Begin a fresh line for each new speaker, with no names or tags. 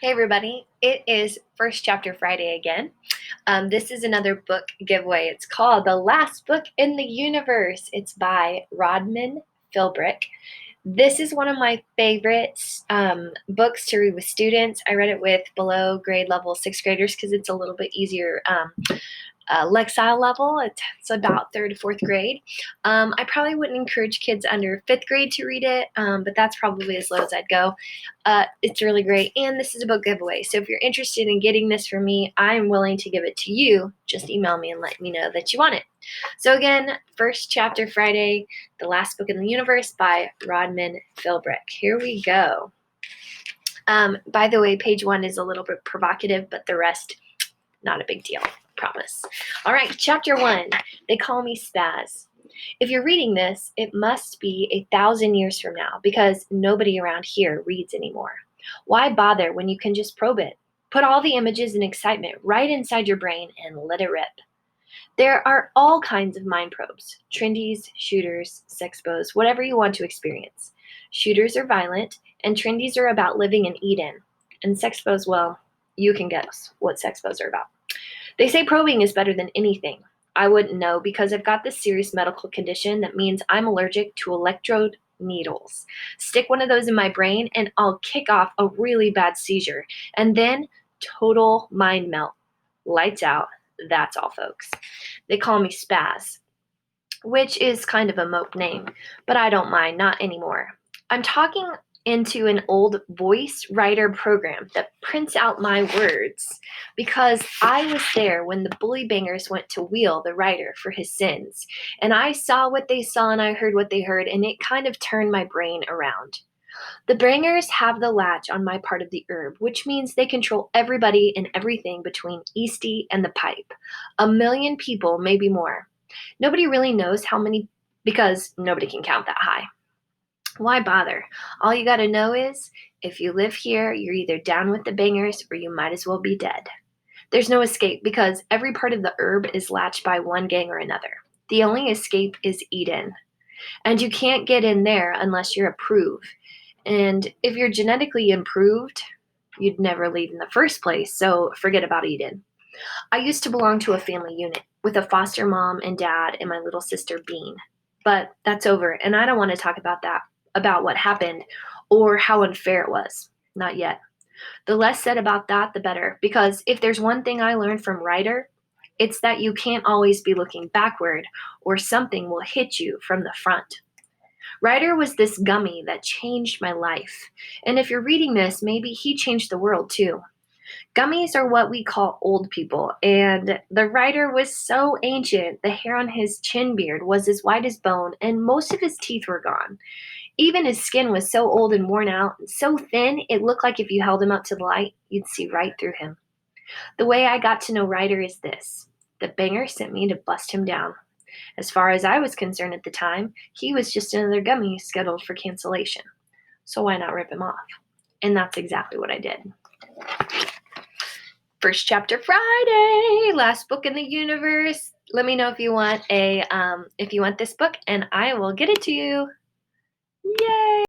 Hey everybody, it is First Chapter Friday again. This is another book giveaway. It's called The Last Book in the Universe. It's by Rodman, Philbrick. This is one of my favorite books to read with students. I read it with below grade level 6th graders because it's a little bit easier Lexile level. It's about 3rd to 4th grade. I probably wouldn't encourage kids under 5th grade to read it, but that's probably as low as I'd go. It's really great, and this is a book giveaway. So if you're interested in getting this from me, I'm willing to give it to you. Just email me and let me know that you want it. So again, First Chapter Friday, The Last Book in the Universe by Rodman Philbrick. Here we go. By the way, page 1 is a little bit provocative, but the rest, not a big deal. Promise. All right, chapter 1. They call me Spaz. If you're reading this, it must be 1,000 years from now because nobody around here reads anymore. Why bother when you can just probe it? Put all the images and excitement right inside your brain and let it rip. There are all kinds of mind probes. Trendies, shooters, sexpos, whatever you want to experience. Shooters are violent, and trendies are about living in Eden. And sexpos, well, you can guess what sexpos are about. They say probing is better than anything. I wouldn't know because I've got this serious medical condition that means I'm allergic to electrode needles. Stick one of those in my brain and I'll kick off a really bad seizure. And then total mind melt. Lights out. That's all, folks. They call me Spaz, which is kind of a mope name, but I don't mind, not anymore. I'm talking into an old voice writer program that prints out my words because I was there when the bully bangers went to wheel the writer for his sins, and I saw what they saw and I heard what they heard, and it kind of turned my brain around. The bangers have the latch on my part of the herb, which means they control everybody and everything between Eastie and the pipe. 1,000,000 people, maybe more. Nobody really knows how many because nobody can count that high. Why bother? All you gotta know is, if you live here, you're either down with the bangers or you might as well be dead. There's no escape because every part of the herb is latched by one gang or another. The only escape is Eden. And you can't get in there unless you're approved. And if you're genetically improved, you'd never leave in the first place, so forget about Eden. I used to belong to a family unit with a foster mom and dad and my little sister Bean. But that's over, and I don't want to talk about what happened or how unfair it was. Not yet. The less said about that, the better, because if there's one thing I learned from Ryder, it's that you can't always be looking backward or something will hit you from the front. Ryder was this gummy that changed my life. And if you're reading this, maybe he changed the world too. Gummies are what we call old people, and the writer was so ancient, the hair on his chin beard was as white as bone, and most of his teeth were gone. Even his skin was so old and worn out, so thin, it looked like if you held him up to the light, you'd see right through him. The way I got to know Ryder is this. The banger sent me to bust him down. As far as I was concerned at the time, he was just another gummy scheduled for cancellation. So why not rip him off? And that's exactly what I did. First Chapter Friday, last book in the universe. Let me know if you want this book, and I will get it to you. Yay!